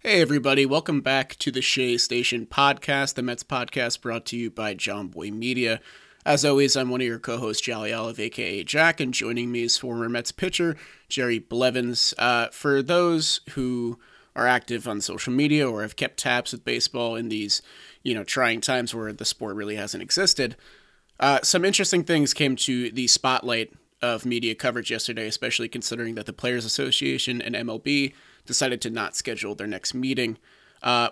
Hey everybody, welcome back to the Shea Station podcast, the Mets podcast brought to you by Jomboy Media. As always, I'm one of your co-hosts, Jolly Olive, aka Jack, and joining me is former Mets pitcher, Jerry Blevins. For those who are active on social media or have kept tabs with baseball in these, trying times where the sport really hasn't existed, some interesting things came to the spotlight of media coverage yesterday, especially considering that the Players Association and MLB decided to not schedule their next meeting.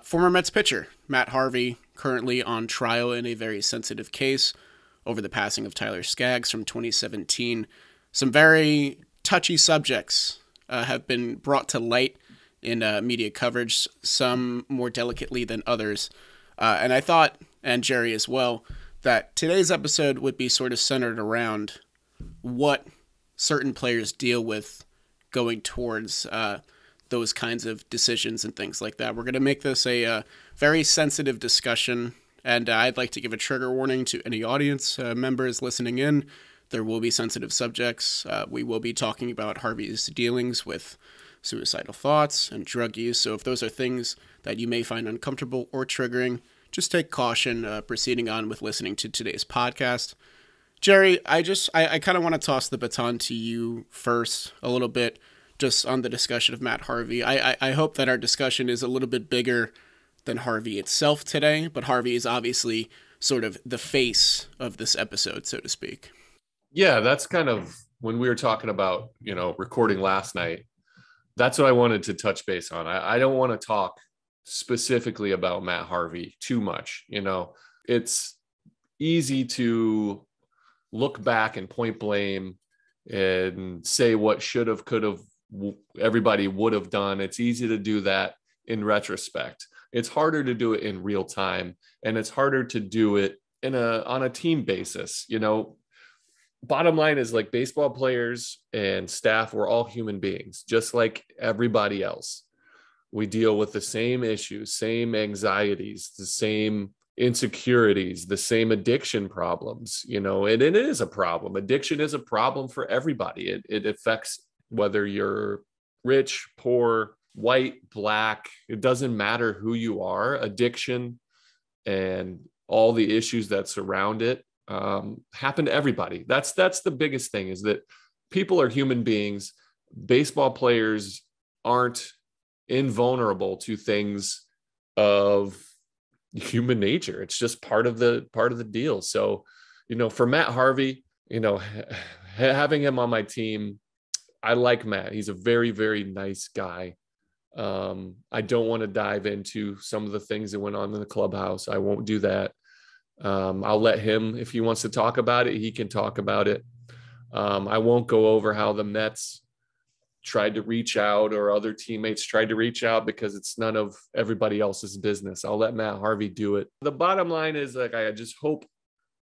Former Mets pitcher Matt Harvey, currently on trial in a very sensitive case over the passing of Tyler Skaggs from 2017. Some very touchy subjects have been brought to light in media coverage, some more delicately than others. And I thought, and Jerry as well, that today's episode would be sort of centered around what certain players deal with going towards those kinds of decisions and things like that. We're going to make this a very sensitive discussion, and I'd like to give a trigger warning to any audience members listening in. There will be sensitive subjects. We will be talking about Harvey's dealings with suicidal thoughts and drug use, so if those are things that you may find uncomfortable or triggering, just take caution proceeding on with listening to today's podcast. Jerry, I kind of want to toss the baton to you first a little bit, just on the discussion of Matt Harvey. I hope that our discussion is a little bit bigger than Harvey itself today, but Harvey is obviously sort of the face of this episode, so to speak. Yeah, that's kind of when we were talking about, recording last night. That's what I wanted to touch base on. I don't want to talk specifically about Matt Harvey too much. It's easy to look back and point blame and say what should have, could have, everybody would have done. It's easy to do that in retrospect. It's harder to do it in real time, and it's harder to do it on a team basis. Bottom line is, like, baseball players and staff, we're all human beings, just like everybody else. We deal with the same issues, same anxieties, the same insecurities, the same addiction problems, and it is a problem. Addiction is a problem for everybody. It affects whether you're rich, poor, white, black. It doesn't matter who you are. Addiction and all the issues that surround it happen to everybody. That's the biggest thing, is that people are human beings. Baseball players aren't invulnerable to things of human nature. It's just part of the deal. So, for Matt Harvey, having him on my team, I like Matt. He's a very, very nice guy. I don't want to dive into some of the things that went on in the clubhouse. I won't do that. I'll let him, if he wants to talk about it, he can talk about it. I won't go over how the Mets tried to reach out or other teammates tried to reach out, because it's none of everybody else's business. I'll let Matt Harvey do it. The bottom line is, like, I just hope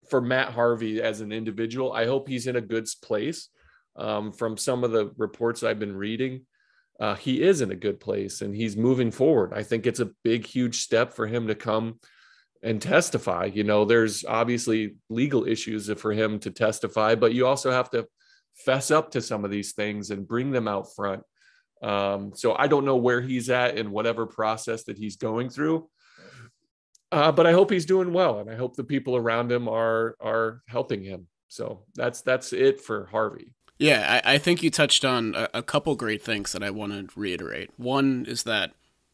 for Matt Harvey as an individual, I hope he's in a good place. From some of the reports I've been reading, he is in a good place and he's moving forward. I think it's a big, huge step for him to come and testify. There's obviously legal issues for him to testify, but you also have to fess up to some of these things and bring them out front. So I don't know where he's at in whatever process that he's going through, but I hope he's doing well, and I hope the people around him are helping him. So that's it for Harvey. Yeah, I think you touched on a couple great things that I want to reiterate. One is that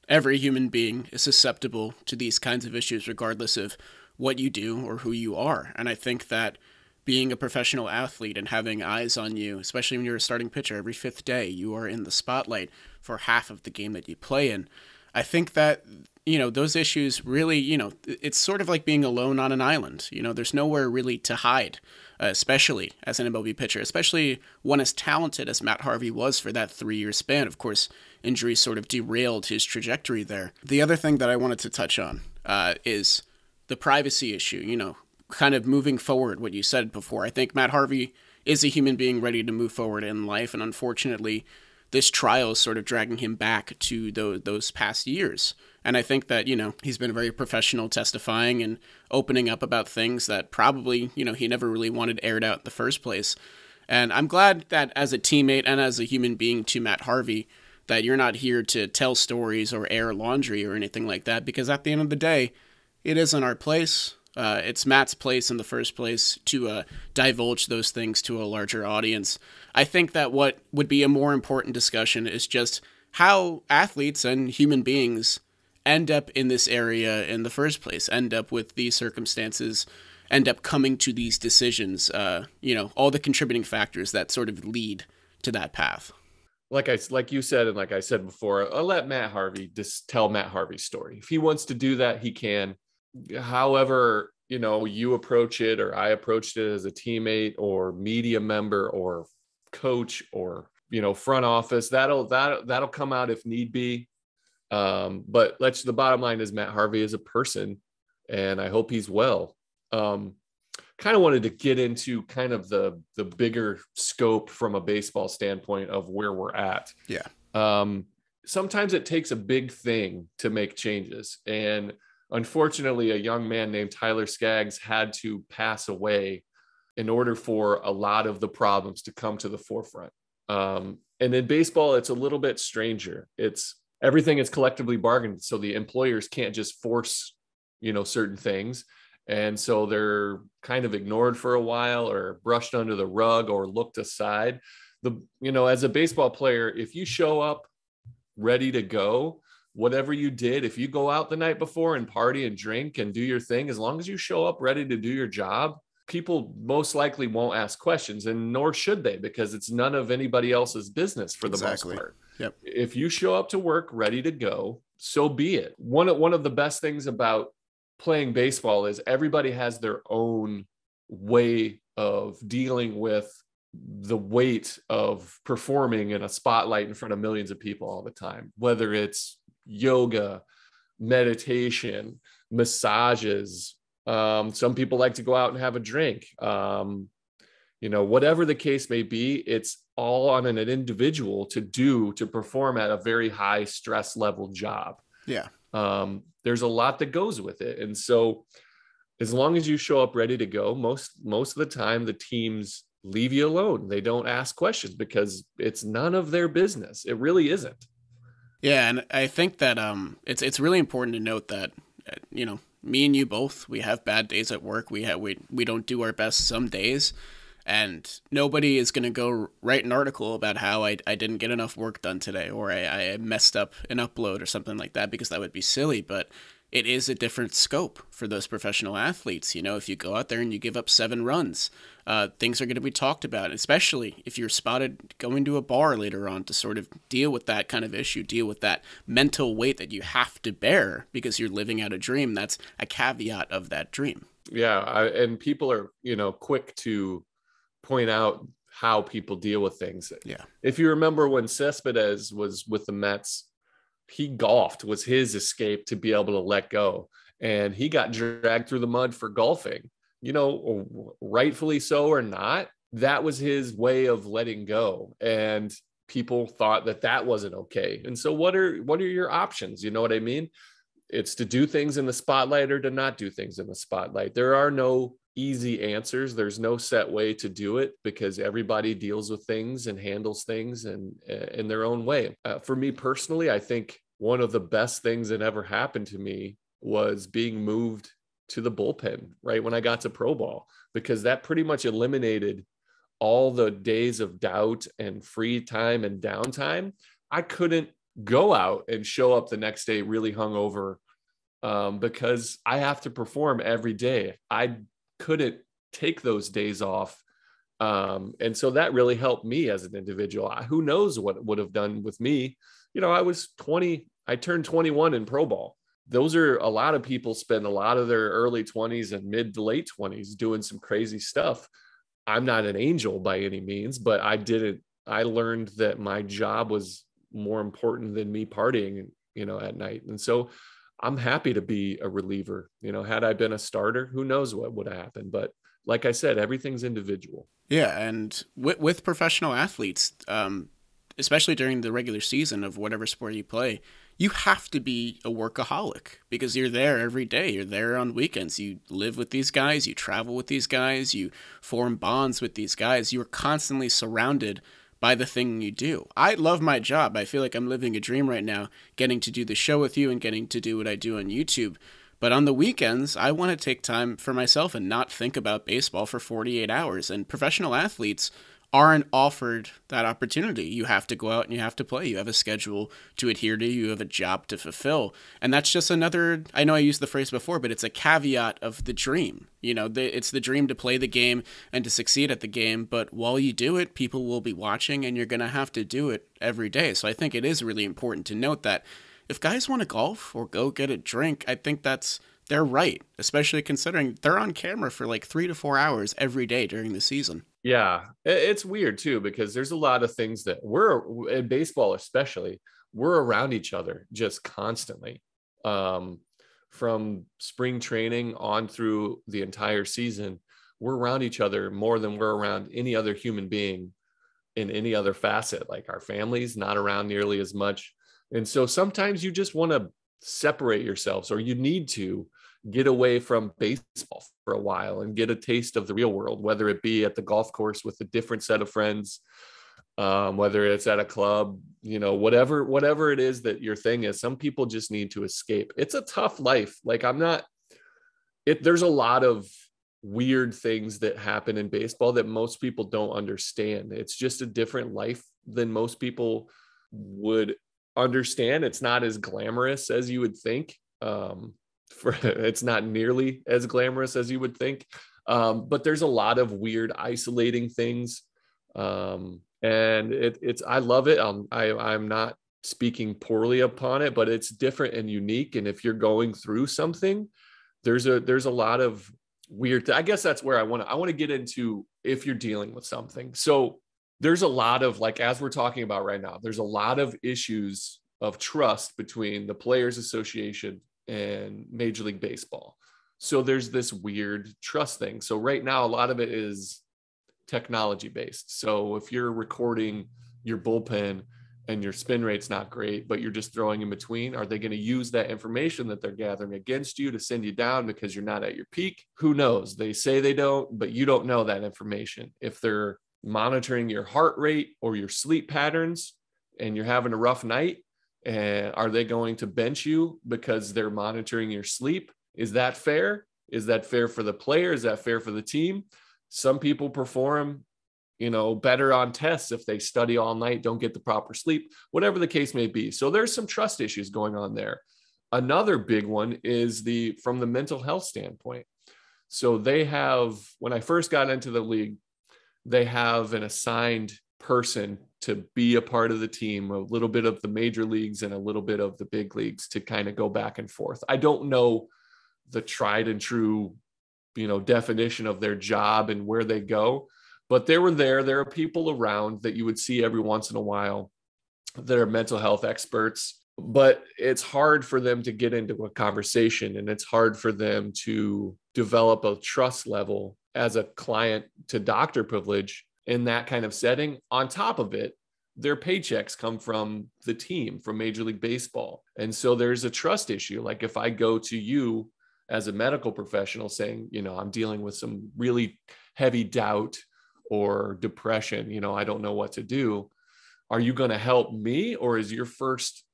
every human being is susceptible to these kinds of issues, regardless of what you do or who you are. And I think that being a professional athlete and having eyes on you, especially when you're a starting pitcher, every fifth day you are in the spotlight for half of the game that you play in. I think that, those issues really, it's sort of like being alone on an island. There's nowhere really to hide, especially as an MLB pitcher, especially one as talented as Matt Harvey was for that 3-year span. Of course, injuries sort of derailed his trajectory there. The other thing that I wanted to touch on is the privacy issue, kind of moving forward, what you said before. I think Matt Harvey is a human being ready to move forward in life, and unfortunately, this trial is sort of dragging him back to those past years. And I think that, he's been very professional testifying and opening up about things that probably, he never really wanted aired out in the first place. And I'm glad that as a teammate and as a human being to Matt Harvey, that you're not here to tell stories or air laundry or anything like that, because at the end of the day, it isn't our place. It's Matt's place in the first place to divulge those things to a larger audience. I think that what would be a more important discussion is just how athletes and human beings end up in this area in the first place, end up with these circumstances, end up coming to these decisions, all the contributing factors that sort of lead to that path. Like you said, and like I said before, I'll let Matt Harvey just tell Matt Harvey's story. If he wants to do that, he can. However, you approach it, or I approached it as a teammate or media member or coach or, front office, that'll come out if need be. But the bottom line is Matt Harvey is a person, and I hope he's well. Kind of wanted to get into kind of the bigger scope from a baseball standpoint of where we're at. Yeah. Sometimes it takes a big thing to make changes. And unfortunately, a young man named Tyler Skaggs had to pass away in order for a lot of the problems to come to the forefront. And in baseball, it's a little bit stranger. Everything is collectively bargained. So the employers can't just force, certain things. And so they're kind of ignored for a while or brushed under the rug or looked aside. As a baseball player, if you show up ready to go, whatever you did, if you go out the night before and party and drink and do your thing, as long as you show up ready to do your job, people most likely won't ask questions, and nor should they, because it's none of anybody else's business for the most part. Yep. If you show up to work ready to go, so be it. One of the best things about playing baseball is everybody has their own way of dealing with the weight of performing in a spotlight in front of millions of people all the time, whether it's yoga, meditation, massages. Some people like to go out and have a drink. Whatever the case may be, it's all on an individual to perform at a very high stress level job. Yeah. There's a lot that goes with it. And so as long as you show up ready to go, most of the time, the teams leave you alone. They don't ask questions because it's none of their business. It really isn't. Yeah. And I think that it's really important to note that, me and you both, we have bad days at work. We don't do our best some days. And nobody is going to go write an article about how I didn't get enough work done today, or I messed up an upload or something like that, because that would be silly. But it is a different scope for those professional athletes. If you go out there and you give up 7 runs, things are going to be talked about, especially if you're spotted going to a bar later on to sort of deal with that kind of issue, deal with that mental weight that you have to bear because you're living out a dream. That's a caveat of that dream. Yeah. And people are, quick to point out how people deal with things. Yeah. If you remember when Cespedes was with the Mets, he golfed, was his escape to be able to let go. And he got dragged through the mud for golfing, rightfully so or not. That was his way of letting go. And people thought that wasn't okay. And so what are your options? You know what I mean? It's to do things in the spotlight or to not do things in the spotlight. There are no easy answers. There's no set way to do it because everybody deals with things and handles things in their own way. For me personally, I think one of the best things that ever happened to me was being moved to the bullpen right when I got to pro ball, because that pretty much eliminated all the days of doubt and free time and downtime. I couldn't go out and show up the next day really hungover because I have to perform every day. I couldn't take those days off. And so that really helped me as an individual. Who knows what it would have done with me. I was 20, I turned 21 in pro ball. Those are a lot of people spend a lot of their early 20s and mid to late 20s doing some crazy stuff. I'm not an angel by any means, but I learned that my job was more important than me partying, at night. And so I'm happy to be a reliever. Had I been a starter, who knows what would have happened. But like I said, everything's individual. Yeah, and with professional athletes, especially during the regular season of whatever sport you play, you have to be a workaholic because you're there every day. You're there on weekends. You live with these guys. You travel with these guys. You form bonds with these guys. You are constantly surrounded by the thing you do. I love my job. I feel like I'm living a dream right now, getting to do the show with you and getting to do what I do on YouTube. But on the weekends, I want to take time for myself and not think about baseball for 48 hours. And professional athletes aren't offered that opportunity. You have to go out and you have to play. You have a schedule to adhere to. You have a job to fulfill. And that's just another, I know I used the phrase before, but it's a caveat of the dream. You know, it's the dream to play the game and to succeed at the game. But while you do it, people will be watching and you're going to have to do it every day. So I think it is really important to note that if guys want to golf or go get a drink, I think they're right, especially considering they're on camera for like 3 to 4 hours every day during the season. Yeah, it's weird too, because there's a lot of things that we're in baseball, especially we're around each other just constantly, from spring training on through the entire season. We're around each other more than we're around any other human being in any other facet. Like our families not around nearly as much. And so sometimes you just want to separate yourselves, or you need to get away from baseball for a while and get a taste of the real world, whether it be at the golf course with a different set of friends, whether it's at a club, you know, whatever it is that your thing is. Some people just need to escape. It's a tough life. Like there's a lot of weird things that happen in baseball that most people don't understand. It's just a different life than most people would understand. It's not as glamorous as you would think. It's not nearly as glamorous as you would think. But there's a lot of weird, isolating things. And I love it. I'm not speaking poorly upon it, but it's different and unique. And if you're going through something, there's a lot of weird, I guess that's where I want to get into if you're dealing with something. So there's a lot of, like, as we're talking about right now, there's a lot of issues of trust between the Players Association and Major League Baseball. So there's this weird trust thing. So right now, a lot of it is technology based. So if you're recording your bullpen and your spin rate's not great, but you're just throwing in between, are they going to use that information that they're gathering against you to send you down because you're not at your peak? Who knows? They say they don't, but you don't know that information. If they're monitoring your heart rate or your sleep patterns and you're having a rough night, and are they going to bench you because they're monitoring your sleep? Is that fair? Is that fair for the player? Is that fair for the team? Some people perform, better on tests if they study all night, don't get the proper sleep, whatever the case may be. So there's some trust issues going on there. Another big one is from the mental health standpoint. So they have, when I first got into the league, they have an assigned person to be a part of the team, a little bit of the major leagues and a little bit of the big leagues, to kind of go back and forth. I don't know the tried and true, definition of their job and where they go, but they were there. There are people around that you would see every once in a while that are mental health experts, but it's hard for them to get into a conversation, and it's hard for them to develop a trust level as a client to doctor privilege in that kind of setting. On top of it, their paychecks come from the team, from Major League Baseball. And so there's a trust issue. Like if I go to you as a medical professional saying, I'm dealing with some really heavy doubt or depression, I don't know what to do. Are you going to help me? Or is your first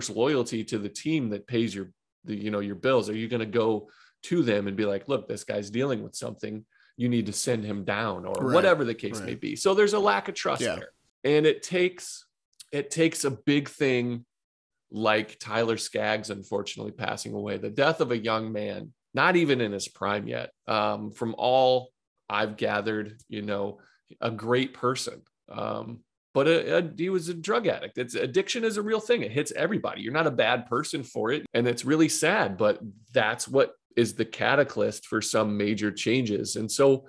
loyalty to the team that pays your bills? Are you going to go to them and be like, look, this guy's dealing with something, you need to send him down, or whatever the case may be. So there's a lack of trust there. And it takes a big thing like Tyler Skaggs, unfortunately, passing away, the death of a young man, not even in his prime yet. From all I've gathered, a great person. But he was a drug addict. Addiction is a real thing. It hits everybody. You're not a bad person for it. And it's really sad, but that's what is the catalyst for some major changes. And so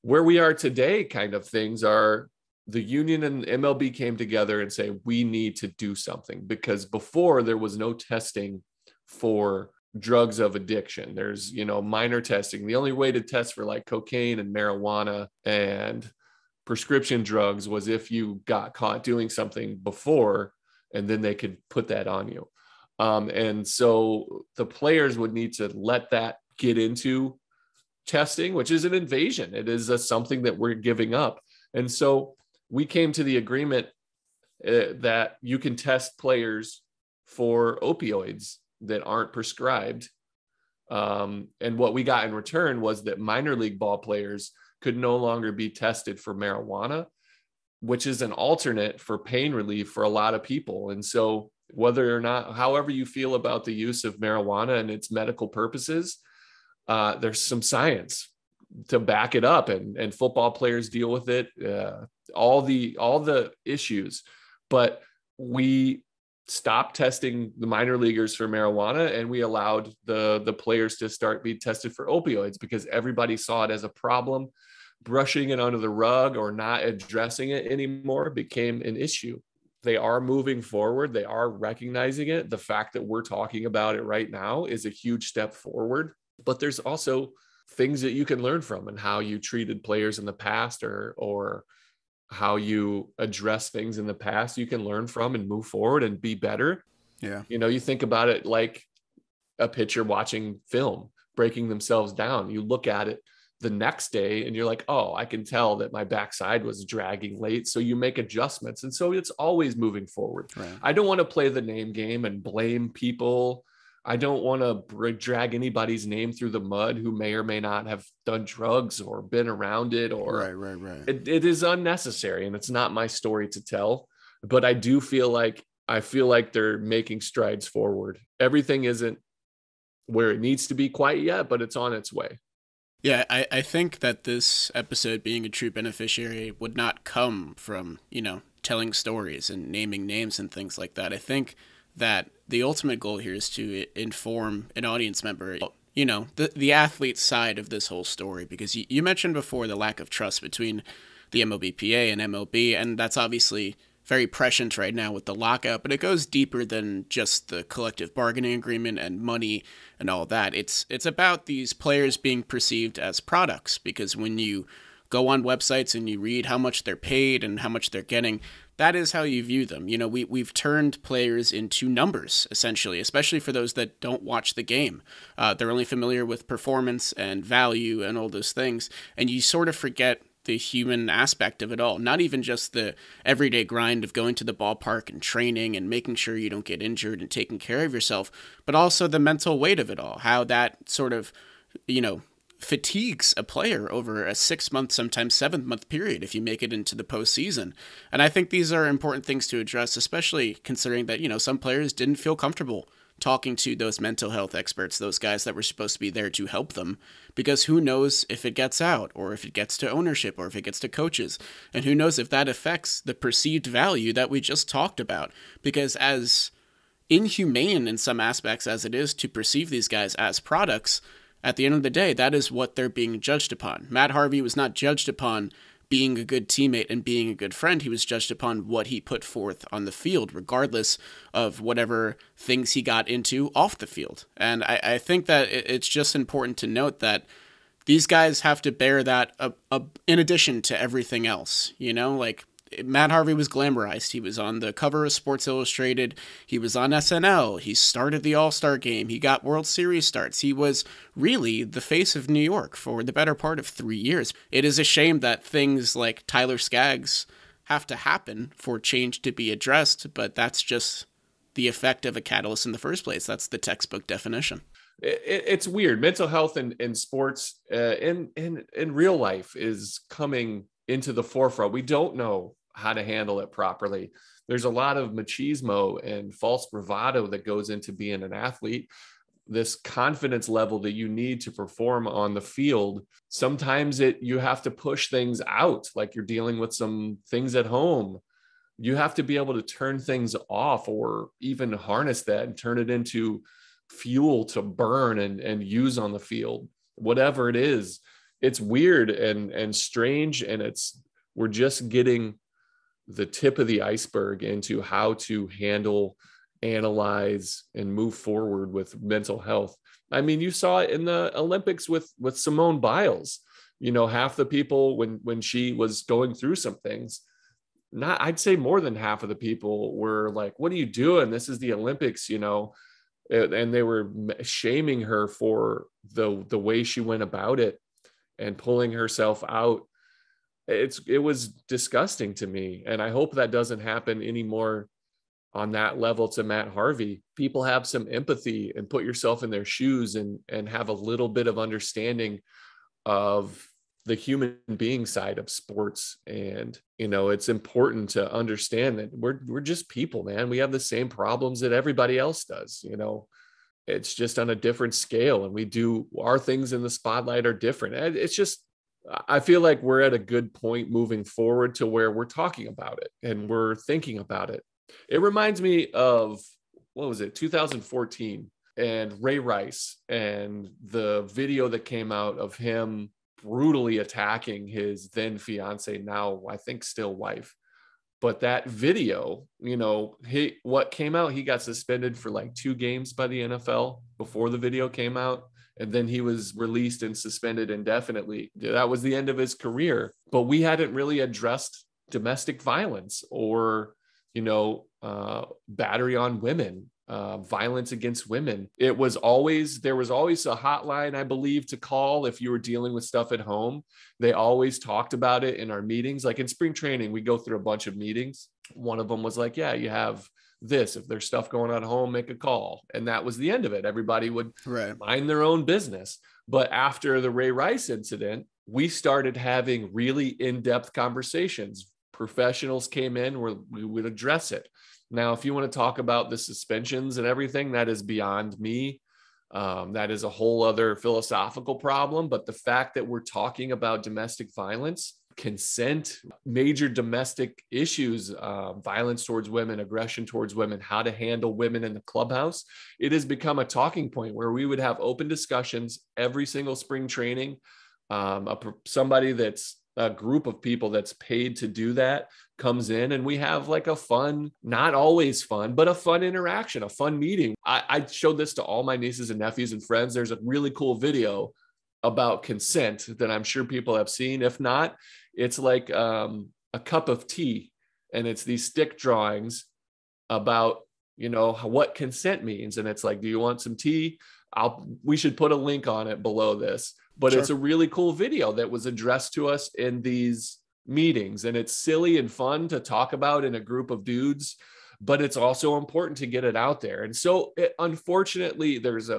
where we are today, kind of things are, the union and MLB came together and say, we need to do something, because before there was no testing for drugs of addiction. There's, minor testing. The only way to test for like cocaine and marijuana and prescription drugs was if you got caught doing something before, and then they could put that on you. And so the players would need to let that get into testing, which is an invasion. It is something that we're giving up. And so we came to the agreement that you can test players for opioids that aren't prescribed. And what we got in return was that minor league ball players could no longer be tested for marijuana, which is an alternate for pain relief for a lot of people. And so whether or not, however you feel about the use of marijuana and its medical purposes, there's some science to back it up, and football players deal with it, all the issues. But we stopped testing the minor leaguers for marijuana, and we allowed the players to start being tested for opioids because everybody saw it as a problem. Brushing it under the rug or not addressing it anymore became an issue. They are moving forward. They are recognizing it. The fact that we're talking about it right now is a huge step forward, but there's also things that you can learn from, and how you treated players in the past, or how you address things in the past, you can learn from and move forward and be better. Yeah. You know, you think about it like a pitcher watching film, breaking themselves down. You look at it the next day and you're like, oh, I can tell that my backside was dragging late. So you make adjustments. And so it's always moving forward. Right. I don't want to play the name game and blame people. I don't want to drag anybody's name through the mud who may or may not have done drugs or been around it, or right. It is unnecessary, and it's not my story to tell. But I do feel like they're making strides forward. Everything isn't where it needs to be quite yet, but it's on its way. Yeah, I think that this episode being a true beneficiary would not come from, telling stories and naming names and things like that. I think that the ultimate goal here is to inform an audience member, the athlete side of this whole story, because you mentioned before the lack of trust between the MLBPA and MLB, and that's obviously very prescient right now with the lockout, but it goes deeper than just the collective bargaining agreement and money and all that. It's about these players being perceived as products, because when you go on websites and you read how much they're paid and how much they're getting, that is how you view them. We've turned players into numbers, essentially, especially for those that don't watch the game. They're only familiar with performance and value and all those things, and you sort of forget the human aspect of it all, not even just the everyday grind of going to the ballpark and training and making sure you don't get injured and taking care of yourself, but also the mental weight of it all, how that sort of, fatigues a player over a 6-month, sometimes 7-month period if you make it into the postseason. And I think these are important things to address, especially considering that, some players didn't feel comfortable talking to those mental health experts, those guys that were supposed to be there to help them, because who knows if it gets out, or if it gets to ownership, or if it gets to coaches, and who knows if that affects the perceived value that we just talked about. Because as inhumane in some aspects as it is to perceive these guys as products, at the end of the day, that is what they're being judged upon. Matt Harvey was not judged upon being a good teammate and being a good friend. He was judged upon what he put forth on the field, regardless of whatever things he got into off the field. And I think that it's just important to note that these guys have to bear that in addition to everything else. Matt Harvey was glamorized. He was on the cover of Sports Illustrated. He was on SNL. He started the All-Star game. He got World Series starts. He was really the face of New York for the better part of 3 years. It is a shame that things like Tyler Skaggs have to happen for change to be addressed, but that's just the effect of a catalyst in the first place. That's the textbook definition. It's weird. Mental health in sports, in real life, is coming into the forefront. We don't know how to handle it properly. There's a lot of machismo and false bravado that goes into being an athlete. This confidence level that you need to perform on the field. Sometimes you have to push things out, like you're dealing with some things at home. You have to be able to turn things off, or even harness that and turn it into fuel to burn and use on the field, whatever it is. It's weird and strange, and we're just getting the tip of the iceberg into how to handle, analyze, and move forward with mental health. I mean, you saw it in the Olympics with Simone Biles. Half the people, when she was going through some things, I'd say more than half of the people were like, what are you doing? This is the Olympics, and they were shaming her for the way she went about it and pulling herself out. it was disgusting to me. And I hope that doesn't happen anymore on that level to Matt Harvey. People have some empathy and put yourself in their shoes and have a little bit of understanding of the human being side of sports. And, it's important to understand that we're just people, man. We have the same problems that everybody else does. It's just on a different scale, and we do our things in the spotlight are different. And it's just, I feel like we're at a good point moving forward to where we're talking about it and we're thinking about it. It reminds me of, what was it, 2014, and Ray Rice and the video that came out of him brutally attacking his then fiance, now I think still wife. But that video, what came out, he got suspended for like 2 games by the NFL before the video came out. And then he was released and suspended indefinitely. That was the end of his career. But we hadn't really addressed domestic violence or, battery on women, violence against women. There was always a hotline, I believe, to call if you were dealing with stuff at home. They always talked about it in our meetings. Like in spring training, we go through a bunch of meetings. One of them was like, yeah, you have this. If there's stuff going on at home, make a call. And that was the end of it. Everybody would mind their own business. But after the Ray Rice incident, we started having really in-depth conversations. Professionals came in where we would address it. Now, if you want to talk about the suspensions and everything, that is beyond me. That is a whole other philosophical problem. But the fact that we're talking about domestic violence, consent, major domestic issues, violence towards women, aggression towards women, how to handle women in the clubhouse, it has become a talking point where we would have open discussions every single spring training. Somebody that's a group of people that's paid to do that comes in, and we have like a fun, not always fun, but a fun interaction, a fun meeting. I showed this to all my nieces and nephews and friends. There's a really cool video about consent that I'm sure people have seen. If not, it's like a cup of tea, and it's these stick drawings about, what consent means. And it's like, do you want some tea? We should put a link on it below this, but It's a really cool video that was addressed to us in these meetings. And it's silly and fun to talk about in a group of dudes, but it's also important to get it out there. And so unfortunately, there's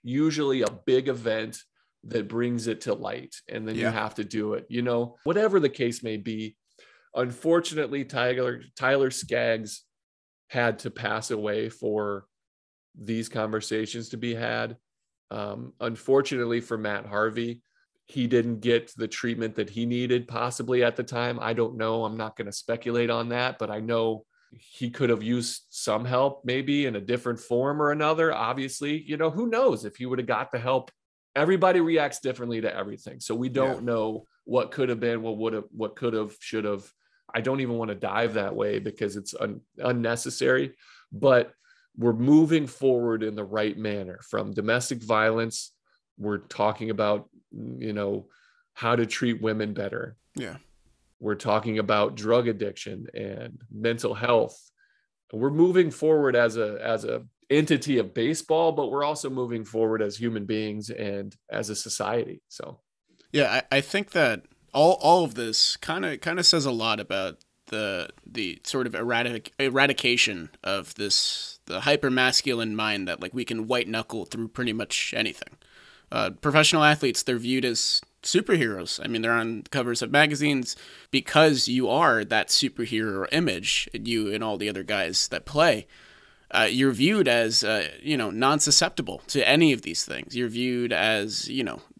usually a big event that brings it to light, and then you have to do it, whatever the case may be. Unfortunately, Tyler Skaggs had to pass away for these conversations to be had. Unfortunately for Matt Harvey, he didn't get the treatment that he needed possibly at the time. I don't know. I'm not going to speculate on that, but I know he could have used some help maybe in a different form or another. Obviously, who knows if he would have got the help. Everybody reacts differently to everything. So we don't know what could have been, what could have, should have. I don't even want to dive that way because it's unnecessary, but we're moving forward in the right manner. From domestic violence, we're talking about, how to treat women better. Yeah. We're talking about drug addiction and mental health. We're moving forward as a entity of baseball, but we're also moving forward as human beings and as a society. So, yeah, I think that all of this kind of says a lot about the sort of eradication of the hyper masculine mind that like we can white knuckle through pretty much anything. Professional athletes, they're viewed as superheroes. I mean, they're on covers of magazines because you are that superhero image, you and all the other guys that play. You're viewed as, non-susceptible to any of these things. You're viewed as,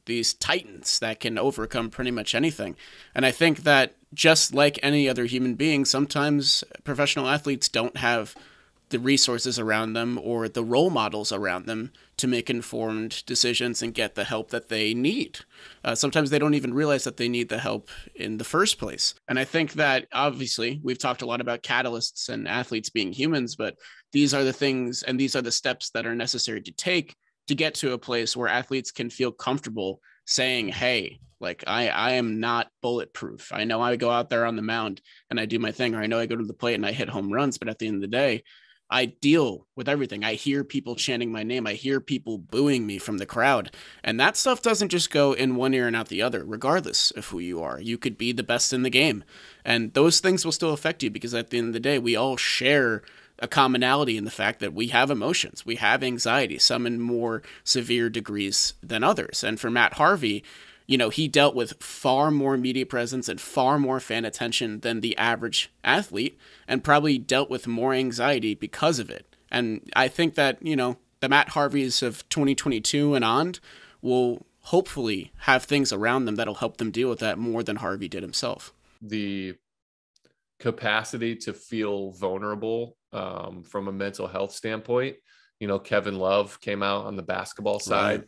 these titans that can overcome pretty much anything. And I think that just like any other human being, sometimes professional athletes don't have the resources around them or the role models around them to make informed decisions and get the help that they need. Sometimes they don't even realize that they need the help in the first place. And I think that obviously we've talked a lot about catalysts and athletes being humans, but these are the things and these are the steps that are necessary to take to get to a place where athletes can feel comfortable saying, hey, like I am not bulletproof. I know I go out there on the mound and I do my thing, or I know I go to the plate and I hit home runs, but at the end of the day, I deal with everything. I hear people chanting my name. I hear people booing me from the crowd. And that stuff doesn't just go in one ear and out the other, regardless of who you are. You could be the best in the game. And those things will still affect you because at the end of the day, we all share a commonality in the fact that we have emotions. We have anxiety, some in more severe degrees than others. And for Matt Harvey, he dealt with far more media presence and far more fan attention than the average athlete, and probably dealt with more anxiety because of it. And I think that, the Matt Harveys of 2022 and on will hopefully have things around them that'll help them deal with that more than Harvey did himself. The capacity to feel vulnerable from a mental health standpoint. Kevin Love came out on the basketball side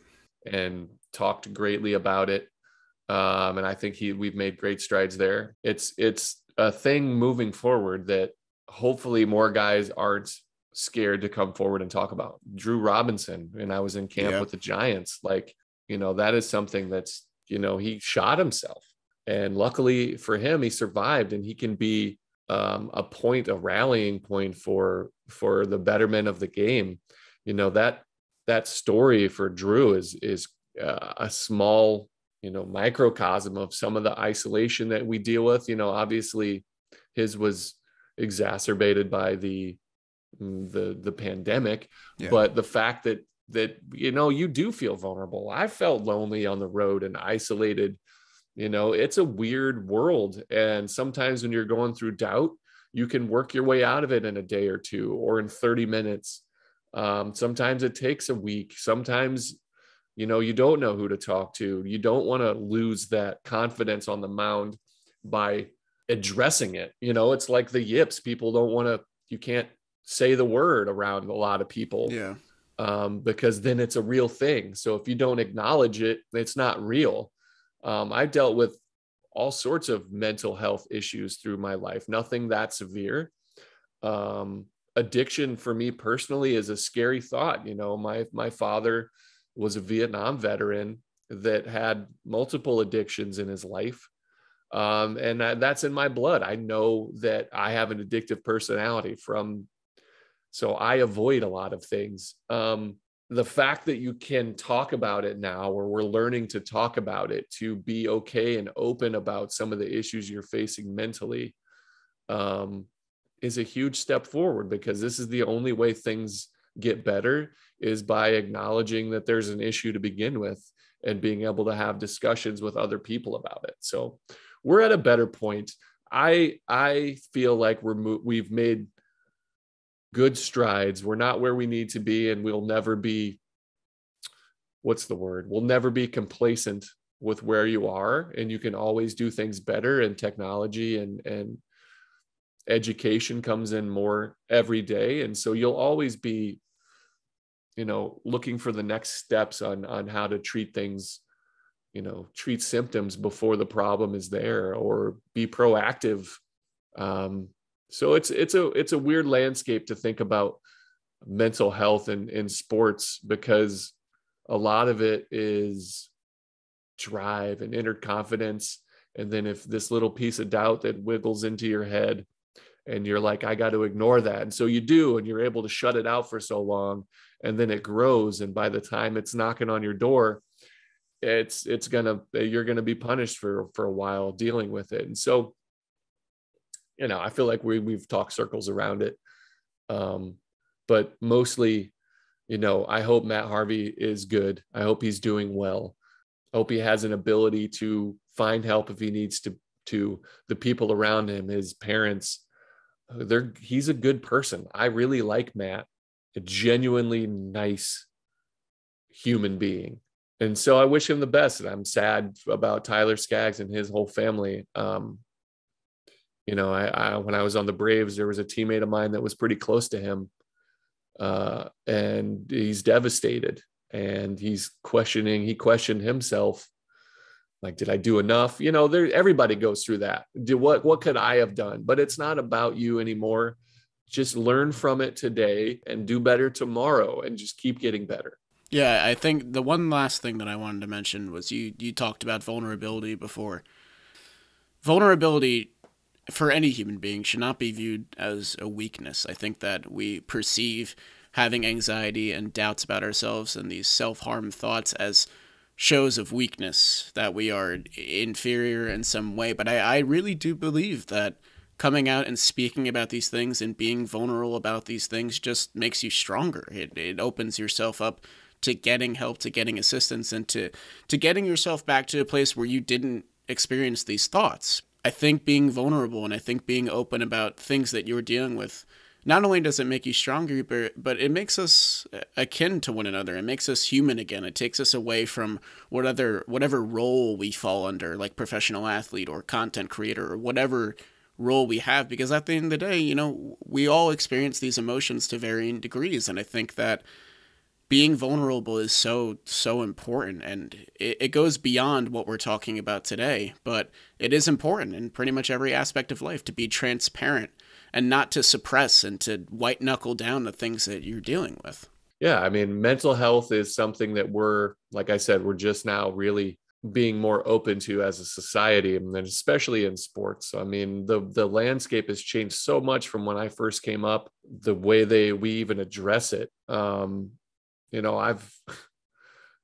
and talked greatly about it. And I think we've made great strides there. It's a thing moving forward that hopefully more guys aren't scared to come forward and talk about. Drew Robinson, and I was in camp with the Giants, that is something that's, he shot himself. And luckily for him, he survived, and he can be a rallying point for the betterment of the game. That story for Drew is a small, microcosm of some of the isolation that we deal with. Obviously his was exacerbated by the pandemic, but the fact that you do feel vulnerable. I felt lonely on the road and isolated. It's a weird world. And sometimes when you're going through doubt, you can work your way out of it in a day or two or in 30 minutes. Sometimes it takes a week. Sometimes, you don't know who to talk to. You don't want to lose that confidence on the mound by addressing it. It's like the yips. People don't want to, you can't say the word around a lot of people. Because then it's a real thing. So if you don't acknowledge it, it's not real. I've dealt with all sorts of mental health issues through my life, nothing that severe. Addiction for me personally is a scary thought. My father was a Vietnam veteran that had multiple addictions in his life. And that's in my blood. I know that I have an addictive personality so I avoid a lot of things. The fact that you can talk about it now, or we're learning to talk about it, to be okay and open about some of the issues you're facing mentally, is a huge step forward, because this is the only way things get better, is by acknowledging that there's an issue to begin with and being able to have discussions with other people about it. So we're at a better point. I feel like we've made good strides. We're not where we need to be, and we'll never be, we'll never be complacent with where you are, and you can always do things better, and technology and education comes in more every day. And so you'll always be, looking for the next steps on how to treat things, treat symptoms before the problem is there, or be proactive. So it's a weird landscape to think about mental health in sports, because a lot of it is drive and inner confidence. And then if this little piece of doubt that wiggles into your head, and you're like, I got to ignore that. And so you do, and you're able to shut it out for so long, and then it grows. And by the time it's knocking on your door, you're going to be punished for a while dealing with it. And so, I feel like we've talked circles around it. But mostly, I hope Matt Harvey is good. I hope he's doing well. I hope he has an ability to find help if he needs to the people around him, his parents. He's a good person. I really like Matt, a genuinely nice human being. And so I wish him the best. And I'm sad about Tyler Skaggs and his whole family. When I was on the Braves, there was a teammate of mine that was pretty close to him, and he's devastated, and he questioned himself. Like, did I do enough? Everybody goes through that. What could I have done? But it's not about you anymore. Just learn from it today and do better tomorrow, and just keep getting better. Yeah, I think the one last thing that I wanted to mention was you talked about vulnerability before. Vulnerability for any human being should not be viewed as a weakness. I think that we perceive having anxiety and doubts about ourselves and these self-harm thoughts as shows of weakness, that we are inferior in some way. But I really do believe that coming out and speaking about these things and being vulnerable about these things just makes you stronger. It opens yourself up to getting help, to getting assistance, and to getting yourself back to a place where you didn't experience these thoughts. I think being vulnerable and I think being open about things that you're dealing with, not only does it make you stronger, but it makes us akin to one another. It makes us human again. It takes us away from whatever role we fall under, like professional athlete or content creator or whatever role we have, because at the end of the day, you know, we all experience these emotions to varying degrees. And I think that being vulnerable is so important, and it goes beyond what we're talking about today, but it is important in pretty much every aspect of life to be transparent and not to suppress and to white knuckle down the things that you're dealing with. Yeah, I mean, mental health is something that we're, like I said, we're just now really being more open to as a society, and then especially in sports. So, I mean, the landscape has changed so much from when I first came up, the way we even address it. You know,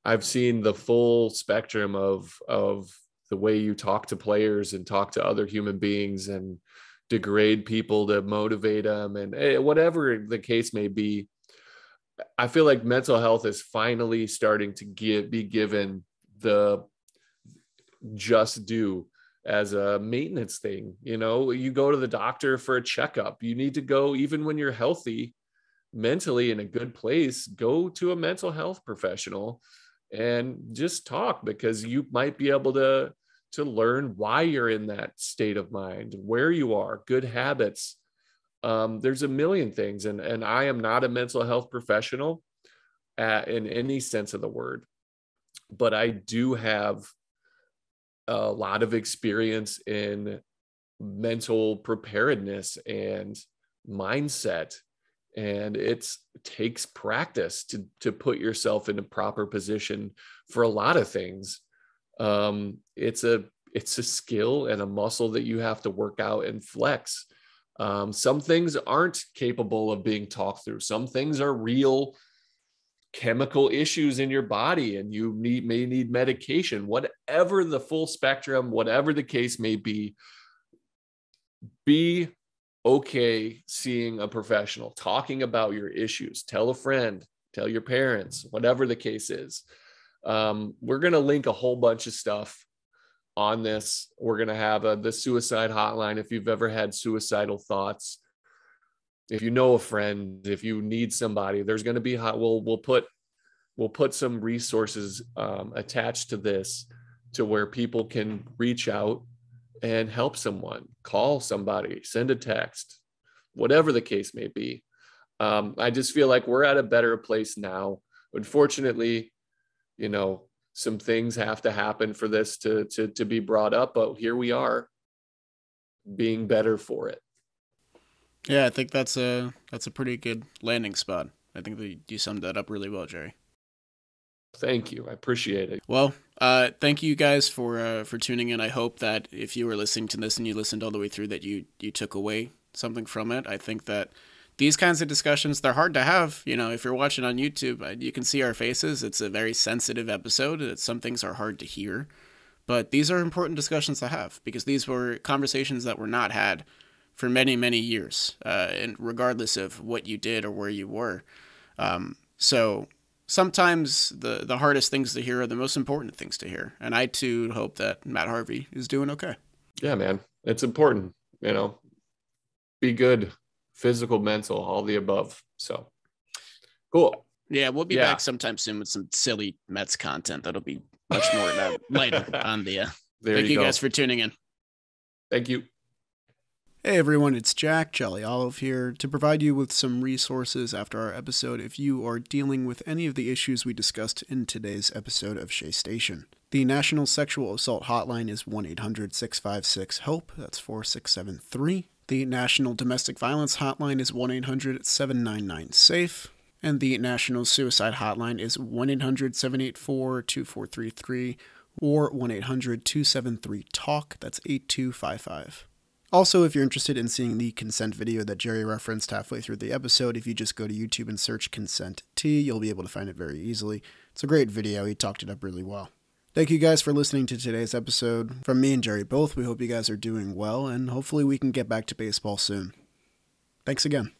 I've seen the full spectrum of the way you talk to players and talk to other human beings and degrade people to motivate them, and whatever the case may be. I feel like mental health is finally starting to be given the just due as a maintenance thing. You know, you go to the doctor for a checkup. You need to go, even when you're healthy, mentally in a good place, go to a mental health professional and just talk, because you might be able to learn why you're in that state of mind, where you are, good habits. There's a million things. And I am not a mental health professional in any sense of the word, but I do have a lot of experience in mental preparedness and mindset. And it takes practice to put yourself in a proper position for a lot of things. It's a skill and a muscle that you have to work out and flex. Some things aren't capable of being talked through. Some things are real chemical issues in your body, and you may need medication. Whatever the full spectrum, whatever the case may be okay seeing a professional, talking about your issues. Tell a friend, tell your parents, whatever the case is. We're going to link a whole bunch of stuff on this. We're going to have the suicide hotline if you've ever had suicidal thoughts. If you know a friend, if you need somebody, there's going to be we'll put some resources attached to this, to where people can reach out and help someone, call somebody, send a text, whatever the case may be. I just feel like we're at a better place now. Unfortunately, you know, some things have to happen for this to be brought up, but here we are, being better for it. Yeah, I think that's a pretty good landing spot. I think that you summed that up really well, Jerry. Thank you. I appreciate it. Well, thank you guys for tuning in. I hope that if you were listening to this and you listened all the way through, that you took away something from it. I think that these kinds of discussions, they're hard to have. You know, if you're watching on YouTube, you can see our faces. It's a very sensitive episode. Some things are hard to hear. But these are important discussions to have, because these were conversations that were not had for many, many years, and regardless of what you did or where you were. So sometimes the hardest things to hear are the most important things to hear. And I, too, hope that Matt Harvey is doing okay. Yeah, man. It's important, you know, be good, physical, mental, all the above. So cool. Yeah, we'll be back sometime soon with some silly Mets content that'll be much more lighter on the. Thank you guys for tuning in. Thank you. Hey everyone, it's Jack, Jolly Olive here, to provide you with some resources after our episode if you are dealing with any of the issues we discussed in today's episode of Shea Station. The National Sexual Assault Hotline is 1-800-656-HELP, that's 4673. The National Domestic Violence Hotline is 1-800-799-SAFE. And the National Suicide Hotline is 1-800-784-2433 or 1-800-273-TALK, that's 8255. Also, if you're interested in seeing the consent video that Jerry referenced halfway through the episode, if you just go to YouTube and search Consent T, you'll be able to find it very easily. It's a great video. He talked it up really well. Thank you guys for listening to today's episode. From me and Jerry both, we hope you guys are doing well, and hopefully we can get back to baseball soon. Thanks again.